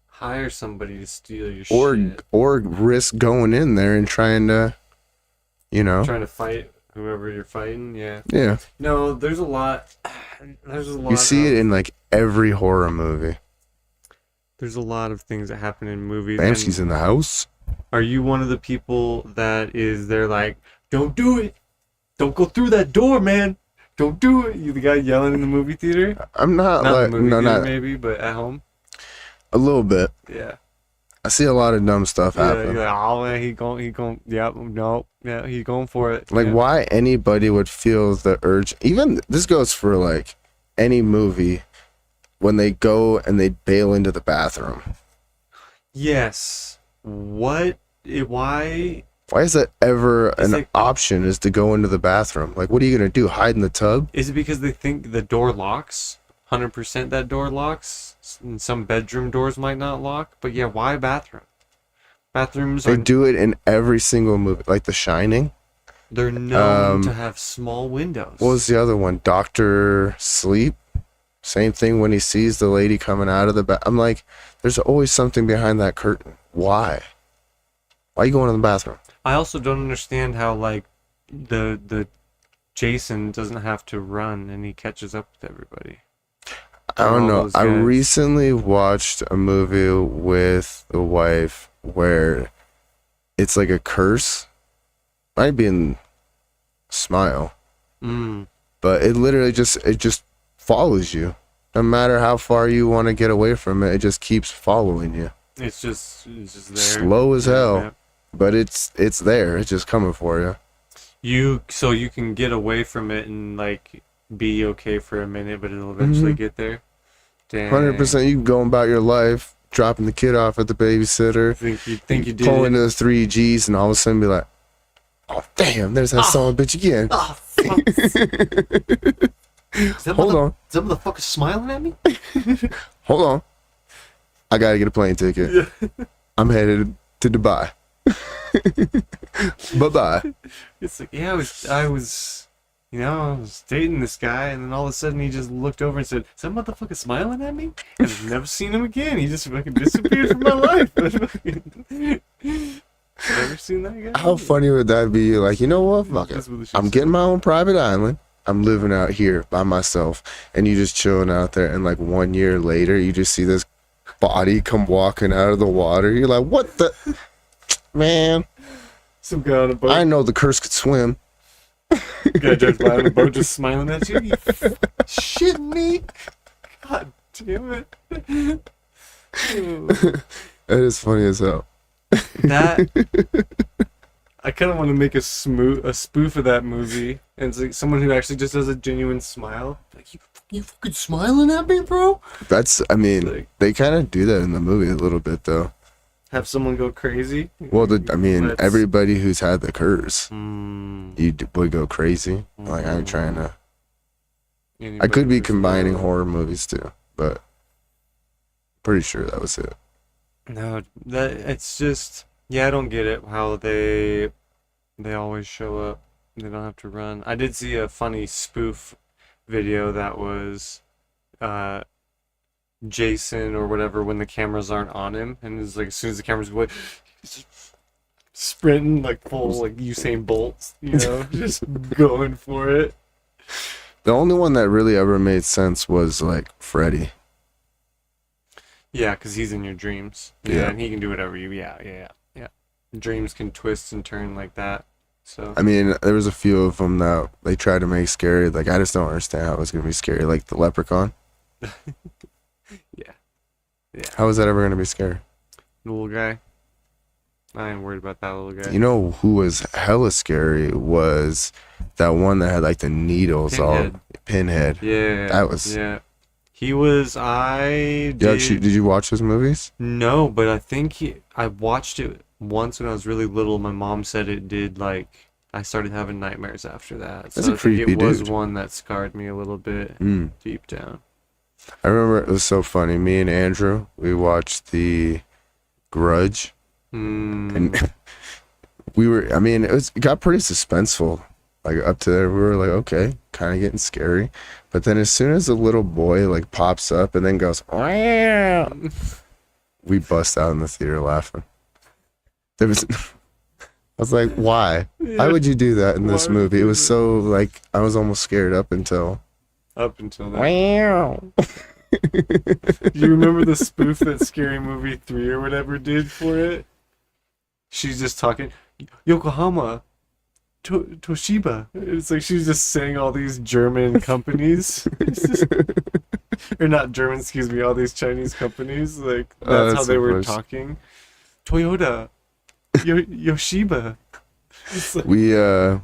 hire somebody to steal your shit. Or risk going in there and trying to, trying to fight whoever you're fighting. Yeah. Yeah. No, there's a lot. There's a lot. You see it in like every horror movie. There's a lot of things that happen in movies. Banshee's in the house. Are you one of the people that is they're like, don't do it. Don't go through that door, man. Don't do it. You the guy yelling in the movie theater? I'm not like, the movie no, theater not maybe, but at home. a little bit. Yeah. I see a lot of dumb stuff Yeah, happen. you're like, oh man, he going, yeah, no, yeah, he's going for it. Like, yeah. why anybody would feel the urge? Even this goes for like any movie when they go and they bail into the bathroom. Yes. What? Why? Why is that ever an like, option? Is to go into the bathroom? Like, what are you gonna do? Hide in the tub? Is it because they think the door locks? 100% that door locks. And some bedroom doors might not lock. But yeah, why bathroom? Bathrooms They are. do it in every single movie, like The Shining. They're known to have small windows. What was the other one? Doctor Sleep. Same thing when he sees the lady coming out of the bath. I'm like, there's always something behind that curtain. Why? Why are you going to the bathroom? I also don't understand how like the Jason doesn't have to run and he catches up with everybody. I don't All know. those I guys. recently watched a movie with the wife where it's like a curse. Might be in Smile, but it literally just follows you. No matter how far you want to get away from it, it just keeps following you. It's just there. Slow as hell, Yeah. but it's there. It's just coming for you. You can get away from it and like be okay for a minute, but it'll eventually get there. Dang. 100%. You going about your life, dropping the kid off at the babysitter. Think you did pull it. into the 3Gs, and all of a sudden be like, "Oh damn, there's that son of a bitch again." Oh, fuck. Hold on. Is that motherfucker smiling at me? Hold on. I gotta get a plane ticket. I'm headed to Dubai. Bye-bye. It's like, yeah, I was dating this guy, and then all of a sudden he just looked over and said, "Is that motherfucker smiling at me?" And I've never seen him again. He just fucking disappeared from my life. Never seen that guy. How funny would that be? Like, you know what? Fuck it. That's what the shit I'm said. getting my own private island. I'm living out here by myself. And you just chilling out there, and like 1 year later, you just see this body come walking out of the water. You're like, what the? Man, Some guy on a boat. I know the curse could swim. Guy drives by on a boat just smiling at you. You shitting me? God damn it. It is funny as hell. That I kind of want to make a spoof of that movie, and it's like someone who actually just does a genuine smile. Like, you fucking smiling at me, bro? I mean, Like- they kind of do that in the movie a little bit, though. Have someone go crazy? Well, Let's- everybody who's had the curse, Mm, would go crazy. Like, I'm trying to. I anybody could be who's combining low. horror movies too, but pretty sure that was it. No, it's just, yeah, I don't get it how they always show up. They don't have to run. I did see a funny spoof video that was Jason or whatever when the cameras aren't on him, and it's like as soon as the cameras go, he's just sprinting like full like Usain Bolt, just going for it. The only one that really ever made sense was like Freddy. Yeah, because he's in your dreams. Yeah. And he can do whatever you. Yeah. Dreams can twist and turn like that. So. I mean, there was a few of them that they tried to make scary. Like, I just don't understand how it was gonna be scary. Like the Leprechaun. Yeah. How is that ever gonna be scary? The little guy. I ain't worried about that little guy. You know who was hella scary was that one that had like the needles all Pinhead. Yeah. That was. Yeah. He was. Did you watch those movies? No, but I think I watched it once when I was really little. My mom said it did like. I started having nightmares after that. That's So a I think creepy it was dude. one that scarred me a little bit Mm. deep down. I remember it was so funny. Me and Andrew, we watched The Grudge. Mm. And I mean, it got pretty suspenseful. Like up to there, we were like, okay, kind of getting scary. But then as soon as the little boy like pops up and then goes, "Wow," we bust out in the theater laughing. There was, I was like, why? Why would you do that in this movie? It was so like, I was almost scared up until that. Wow. You remember the spoof that Scary Movie 3 or whatever did for it? She's just talking, Yokohama, Toshiba. It's like she's just saying all these German companies. Or not German, excuse me, all these Chinese companies. Like, that's how that's they so were funny. talking. Toyota, Yoshiba. It's like, We're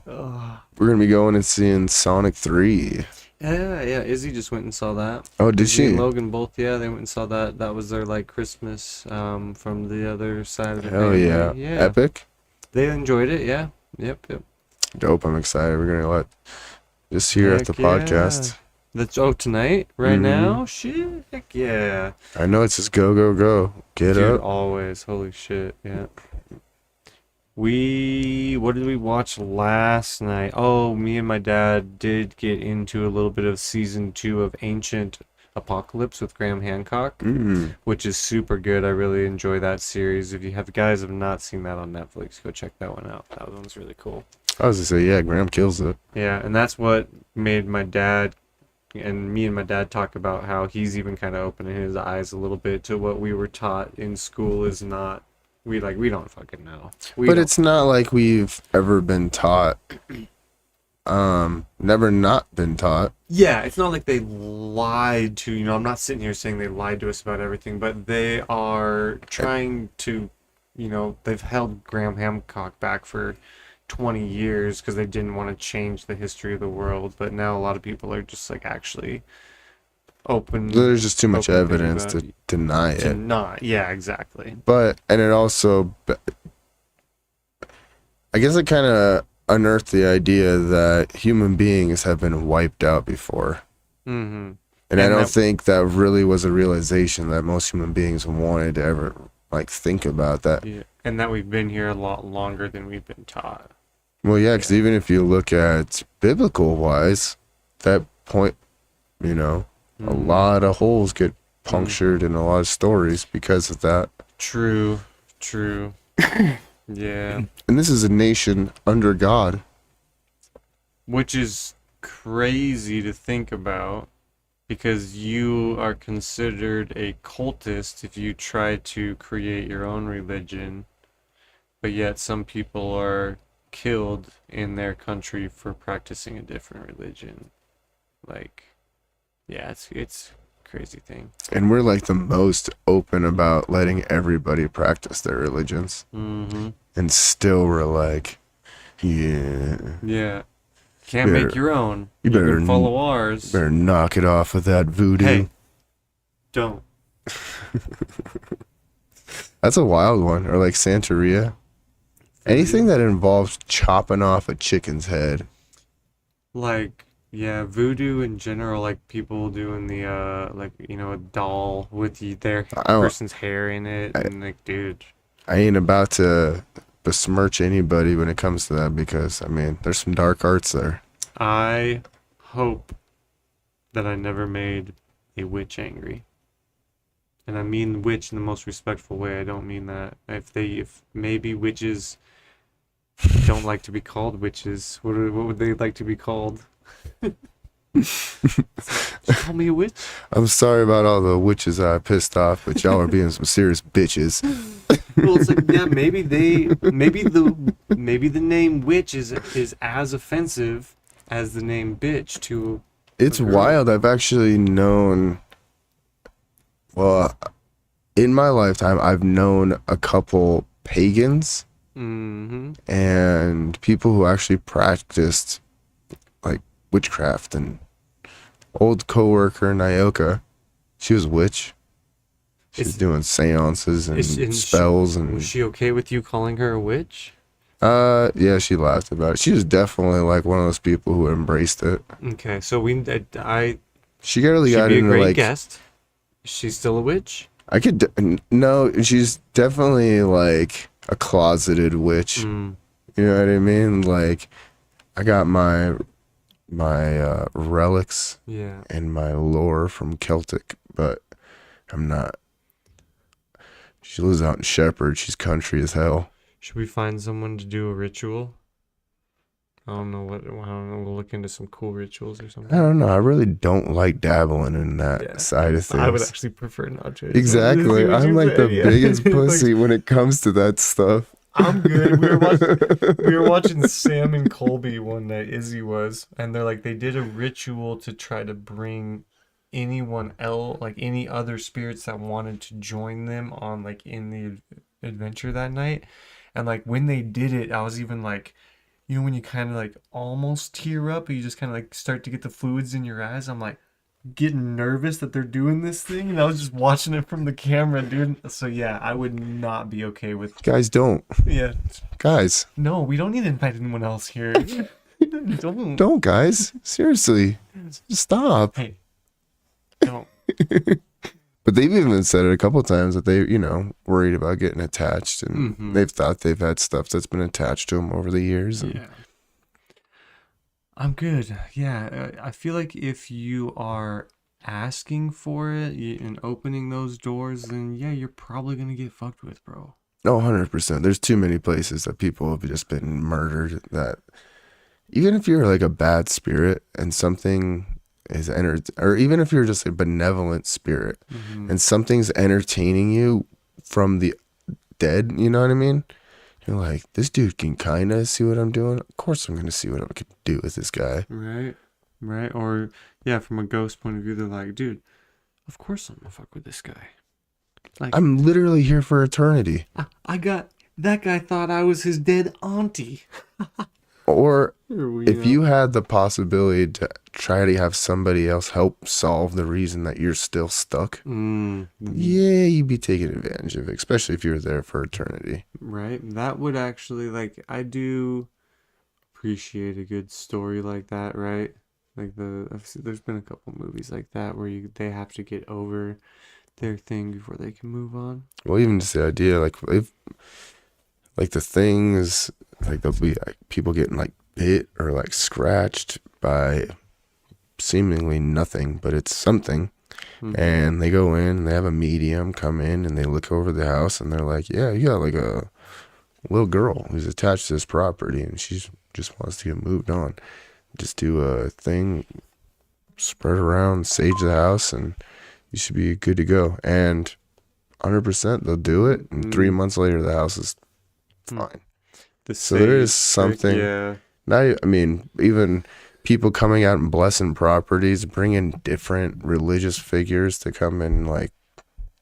gonna be going and seeing Sonic 3. yeah, Izzy just went and saw that. Oh, did Izzy and she? Logan both, yeah, they went and saw that. That was their like Christmas from the other side of the Hell family. yeah. Yeah. Epic. They enjoyed it, yeah. Yep. Dope. I'm excited. We're gonna just here at the Heck yeah. podcast. That's tonight, right Mhm. now? Shit, heck yeah. I know it's just go. Get Dude, up. always. Holy shit, yeah. What did we watch last night? Oh, me and my dad did get into a little bit of season 2 of Ancient Apocalypse with Graham Hancock, Mm. which is super good. I really enjoy that series. If you guys have not seen that on Netflix, go check that one out. That one's really cool. I was gonna say, yeah, Graham kills it. Yeah, and that's what made my dad and me and my dad talk about how he's even kind of opening his eyes a little bit to what we were taught in school is not. We don't fucking know. But it's not like we've ever been taught. Never not been taught. Yeah, it's not like they lied to, I'm not sitting here saying they lied to us about everything, but they are trying to, they've held Graham Hancock back for 20 years because they didn't want to change the history of the world, but now a lot of people are just like actually open. There's just too much open thinking evidence about to deny to it. not. Yeah, exactly. And it also, I guess it kind of unearthed the idea that human beings have been wiped out before. Mm-hmm. And I don't think that really was a realization that most human beings wanted to ever think about that. Yeah, and that we've been here a lot longer than we've been taught. Well, yeah, because even if you look at biblical wise, that point, a lot of holes get punctured in a lot of stories because of that. True. Yeah. And this is a nation under God. Which is crazy to think about because you are considered a cultist if you try to create your own religion, but yet some people are killed in their country for practicing a different religion. Yeah, it's a crazy thing. And we're the most open about letting everybody practice their religions. Mm-hmm. And still we're like, yeah. Yeah. Can't make your own. You You better can follow ours. Better knock it off with that voodoo. Hey, don't. That's a wild one. Or Santeria. Anything that involves chopping off a chicken's head. Yeah, voodoo in general, people doing the, a doll with their person's hair in it, and dude. I ain't about to besmirch anybody when it comes to that because, there's some dark arts there. I hope that I never made a witch angry. And I mean witch in the most respectful way. I don't mean that. If maybe witches don't like to be called witches, what would they like to be called? Just call me a witch. I'm sorry about all the witches I pissed off, but y'all are being some serious bitches. Well, it's yeah, maybe the name witch is as offensive as the name bitch to. It's wild. I've actually known. Well, in my lifetime, I've known a couple pagans and people who actually practiced witchcraft. And old coworker Nyoka, she was a witch. She was doing seances and spells. Was she okay with you calling her a witch? Yeah, she laughed about it. She was definitely one of those people who embraced it. Okay, so she really got she'd be into a great guest. Is she still a witch? No, she's definitely a closeted witch. You know what I mean? Like, I got my relics Yeah. and my lore from Celtic, but I'm not. She lives out in Shepherd. She's country as hell. Should we find someone to do a ritual? I don't know. We'll look into some cool rituals or I something. don't know. I really don't like dabbling in that Yeah. side of I would things. actually prefer not to. Exactly. What I'm you like said, the yeah. biggest Like, pussy when it comes to that stuff. I'm good. We were watching Sam and Colby one night, Izzy was, and they're like they did a ritual to try to bring anyone else, like any other spirits that wanted to join them on like in the adventure that night. And like when they did it, I was even like, you know, when you kind of like almost tear up, you just kind of like start to get the fluids in your eyes. I'm like getting nervous that they're doing this thing, and I was just watching it from the camera, dude. So yeah, I would not be okay with. Guys, don't. Yeah, Guys, no, we don't need to invite anyone else here. Don't. don't, guys. Seriously. Stop. Hey, don't. But they've even said it a couple times that they, worried about getting attached, and Mhm. they've thought they've had stuff that's been attached to them over the years. And Yeah. I'm good. Yeah, I feel like if you are asking for it and opening those doors, then yeah, you're probably gonna get fucked with, bro. No, 100%. There's too many places that people have just been murdered that even if you're like a bad spirit and something is or even if you're just a benevolent spirit and something's entertaining you from the dead, you know what I mean? You're like, this dude can kind of see what I'm doing. Of course I'm going to see what I can do with this guy. Right, right. Or yeah, from a ghost point of view, they're like, dude, of course I'm gonna fuck with this guy. Like I'm literally here for eternity. I got that guy thought I was his dead auntie. Or Here we if go. you had the possibility to try to have somebody else help solve the reason that you're still stuck, yeah, you'd be taking advantage of it, especially if you're there for eternity. Right, that would actually like I do appreciate a good story like that, right? Like there's been a couple movies like that where they have to get over their thing before they can move on. Well, even just the idea, like if, like the things, like there'll be like people getting like bit or like scratched by seemingly nothing, but it's something. And they go in and they have a medium come in and they look over the house and they're like, yeah, you got like a little girl who's attached to this property and she just wants to get moved on. Just do a thing, spread around, sage the house, and you should be good to go. And 100% they'll do it, and 3 months later the house is fine. So there is something. Yeah. Now, I mean, even people coming out and blessing properties, bringing different religious figures to come in, like,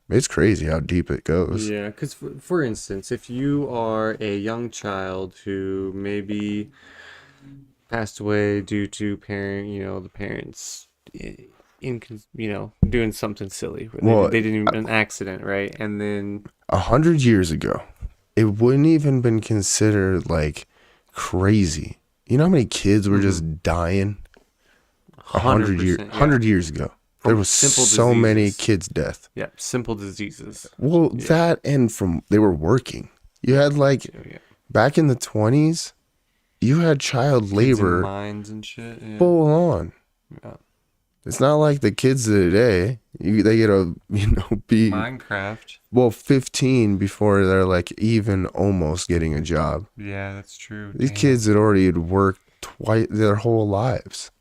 it's crazy how deep it goes. Yeah, because for instance, if you are a young child who maybe passed away due to the parents, doing something silly, they didn't even an accident, right? And then 100 years ago, it wouldn't even been considered like crazy. You know how many kids were just dying 100 years, 100 years ago? There was simple so many diseases. kids' death. Yeah, simple diseases. Well, that and from they were working. You had like back in the 20s, you had child Kids in labor mines and shit. Yeah. full on. Yeah. It's not like the kids of today. They get a be Minecraft. 15 before they're like even almost getting a job. Yeah, that's true. These Damn. kids had already worked twice their whole lives.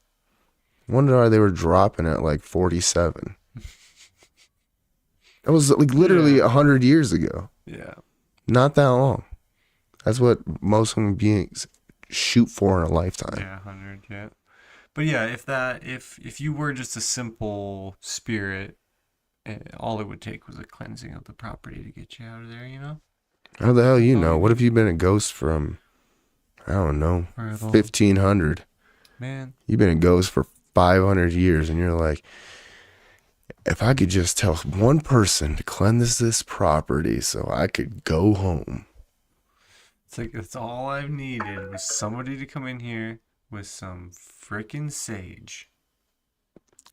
Wonder why they were dropping at like 47. That was like literally 100 years ago. Yeah. Not that long. That's what most human beings shoot for in a lifetime. Yeah, 100. Yeah. But yeah, if you were just a simple spirit, all it would take was a cleansing of the property to get you out of there. How the hell you know? What if you've been a ghost from, I don't know, 1500? Man. You've been a ghost for 500 years and you're like, if I could just tell one person to cleanse this property so I could go home. It's like that's all I've needed was somebody to come in here with some freaking sage.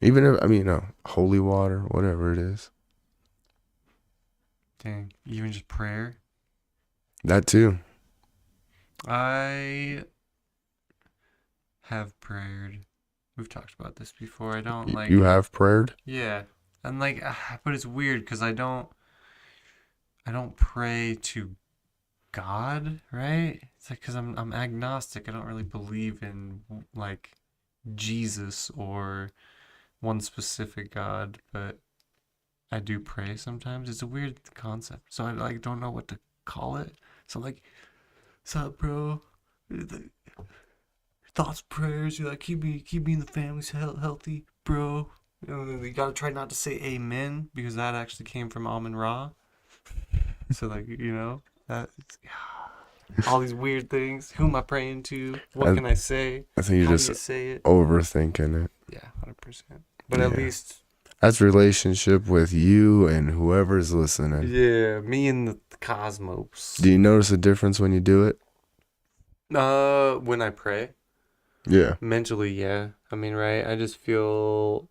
Even if, holy water, whatever it is. Dang. Even just prayer. That too. I have prayed. We've talked about this before. I don't You like, have prayed? yeah, and like, but it's weird because I don't pray to God, right? It's like because I'm agnostic. I don't really believe in like Jesus or one specific God, but I do pray sometimes. It's a weird concept, so I like don't know what to call it. So I'm like, "What's up, bro? Thoughts, prayers. You like keep me in the family healthy, bro." You gotta try not to say amen because that actually came from Amun Ra. So like that all these weird things. Who am I praying to? What I, can I say? I think you're How do just you say it? overthinking it. Yeah, 100%. But at Yeah. least, That's relationship with you and whoever's listening. yeah, me and the cosmos. Do you notice a difference when you do it? When I pray, Yeah. mentally, yeah. I mean, right? I just feel,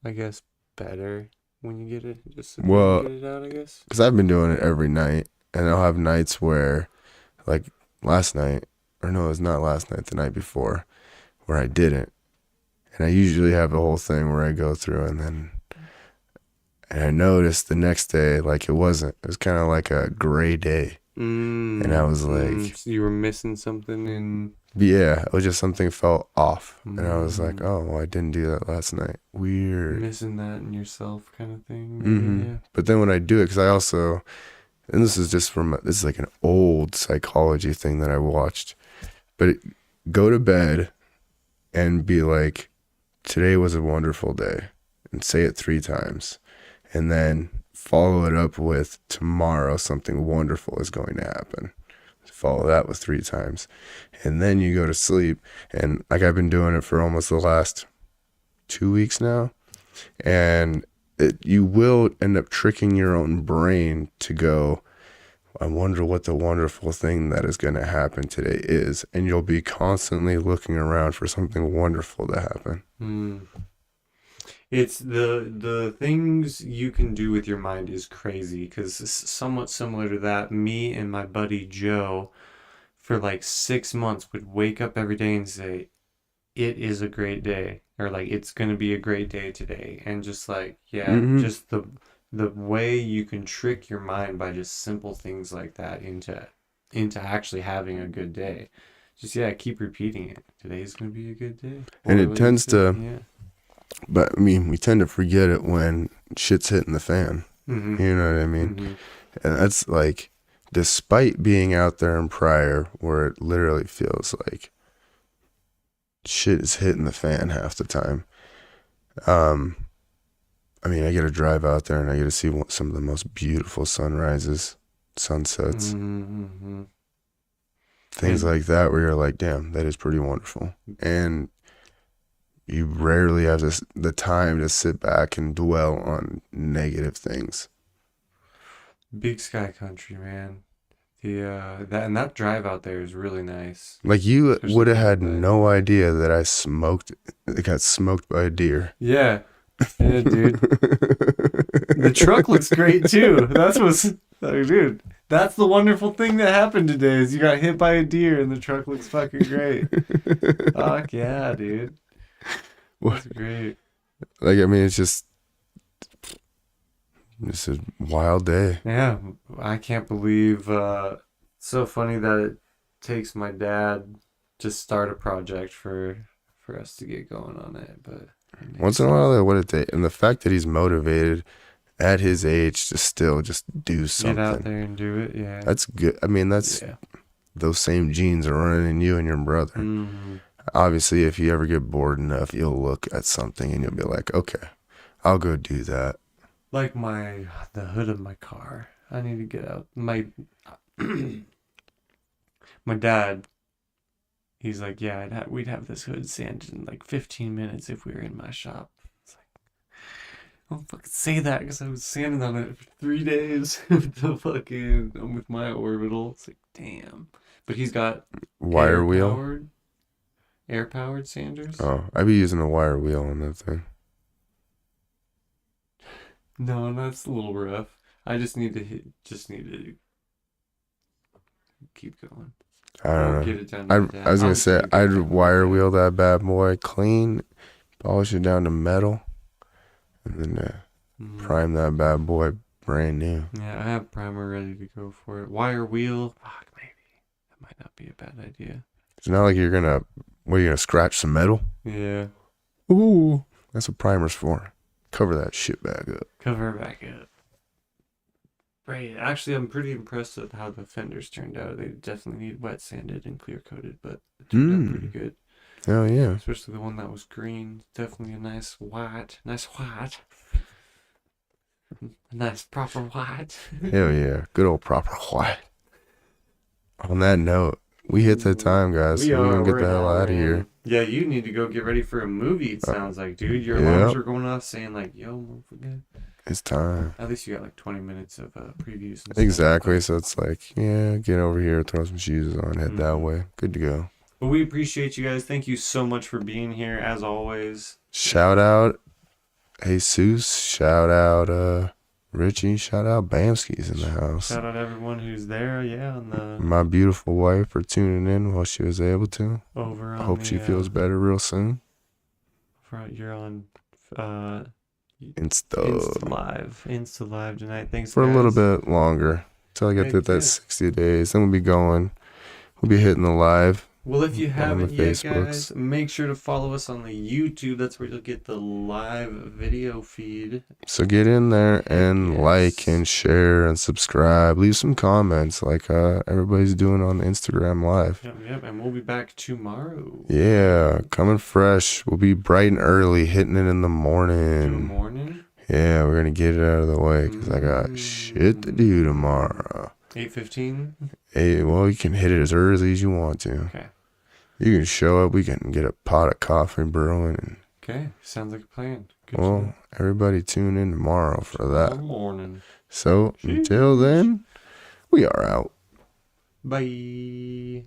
I guess, better when you get it. Just sit there and Well, get it out, I guess. because I've been doing it every night, and I'll have nights where, like last night, or no, it's not last night, the night before, where I didn't. And I usually have a whole thing where I go through and I noticed the next day, like it wasn't. It was kind of like a gray day. And I was like, So you were missing something in. yeah, it was just something felt off. And I was like, Mm, oh, well, I didn't do that last night. Weird. missing that in yourself kind of thing, maybe, hmm yeah. But then when I do it, because I also, and this is like an old psychology thing that I watched, but go to bed and be like, today was a wonderful day, and say it 3 times, and then follow it up with tomorrow something wonderful is going to happen. Follow that with 3 times, and then you go to sleep. And like I've been doing it for almost the last 2 weeks now, and you will end up tricking your own brain to go, I wonder what the wonderful thing that is going to happen today is. And you'll be constantly looking around for something wonderful to happen. Hmm. It's the things you can do with your mind is crazy because somewhat similar to that, me and my buddy Joe for like 6 months would wake up every day and say, "It is a great day," or like, "It's gonna be a great day today," and just like, yeah, hmm just the way you can trick your mind by just simple things like that into actually having a good day. Just yeah, keep repeating it. Today's gonna be a good day, And or it like you tends said, to, yeah. but I mean, we tend to forget it when shit's hitting the fan. Mm-hmm. You know what I mean? Mm-hmm. And that's like, despite being out there in prior, where it literally feels like shit is hitting the fan half the time. Um, I mean, I get to drive out there and I get to see some of the most beautiful sunrises, sunsets, Mm-hmm. things And like that, where you're like, damn, that is pretty wonderful. And you rarely have the time to sit back and dwell on negative things. big sky country, man. The that drive out there is really nice, Like you especially would have if you have had that. no idea that I got smoked by a deer. Yeah, yeah, dude. The truck looks great too. That's what's like, dude. That's the wonderful thing that happened today is you got hit by a deer and the truck looks fucking great. Fuck yeah, dude. That's great. Like, I mean, it's just a wild day. Yeah, I can't believe so funny that it takes my dad to start a project for us to get going on it, but it makes Once in a while, sense. that what it takes, and the fact that he's motivated at his age to still just do Get out something. there and do it, yeah. That's good. I mean, that's Yeah. those same genes are running in you and your brother. Hmm. Obviously, if you ever get bored enough, you'll look at something and you'll be like, okay, I'll go do that. Like the hood of my car. I need to get out. My dad, he's like, yeah, we'd have this hood sanded in like 15 minutes if we were in my shop. It's like, don't fucking say that because I was sanding on it for 3 days with the fucking with my orbital. It's like, damn. But he's got Wire air wheel? powered, air powered sanders. Oh, I'd be using a wire wheel on that thing. No, that's a little rough. I just need to keep going. I don't know. Get it down to I was gonna I'll say get it I'd down wire to wheel that bad boy clean, polish it down to metal, and then prime that bad boy brand new. Yeah, I have primer ready to go for it. Wire wheel. Fuck, maybe. That might not be a bad idea. It's not like you're gonna scratch some metal. Yeah. Ooh, that's what primer's for. Cover that shit back up. Cover it back up. Right. Actually, I'm pretty impressed at how the fenders turned out. They definitely need wet sanded and clear coated, but it turned out pretty good. Hell yeah. Especially the one that was green. Definitely a nice white. Nice white. A nice proper white. Hell yeah. Good old proper white. On that note, we hit that time, guys. So we're gonna get the hell out of here. Yeah, you need to go get ready for a movie, it sounds like, dude. Your yeah. alarms are going off saying like, yo, motherfucker. It's time. At least you got like 20 minutes of previews. And Exactly. Stuff. So it's like, yeah, get over here, throw some shoes on, head that way. Good to go. Well, we appreciate you guys. Thank you so much for being here, as always. Shout out Jesus. Shout out Richie. Shout out Bamski's in the house. Shout out everyone who's there. Yeah, on the my beautiful wife for tuning in while she was able to. Over on I hope she feels better real soon. You're on Insta Live tonight. Thanks for guys. a little bit longer till I get to that 60 days. Then we'll be going. We'll be hitting the live. Well, if you haven't yet, Facebooks. guys, make sure to follow us on the YouTube. That's where you'll get the live video feed. So get in there and like and share and subscribe. Leave some comments like everybody's doing on Instagram Live. Yep, and we'll be back tomorrow. Yeah, coming fresh. We'll be bright and early, hitting it in the morning. Yeah, we're going to get it out of the way because I got shit to do tomorrow. 8:15? Well, you can hit it as early as you want to. Okay. You can show up. We can get a pot of coffee brewing. Okay, sounds like a plan. Good Well, everybody tune in tomorrow for that. Morning. So, until then, we are out. Bye.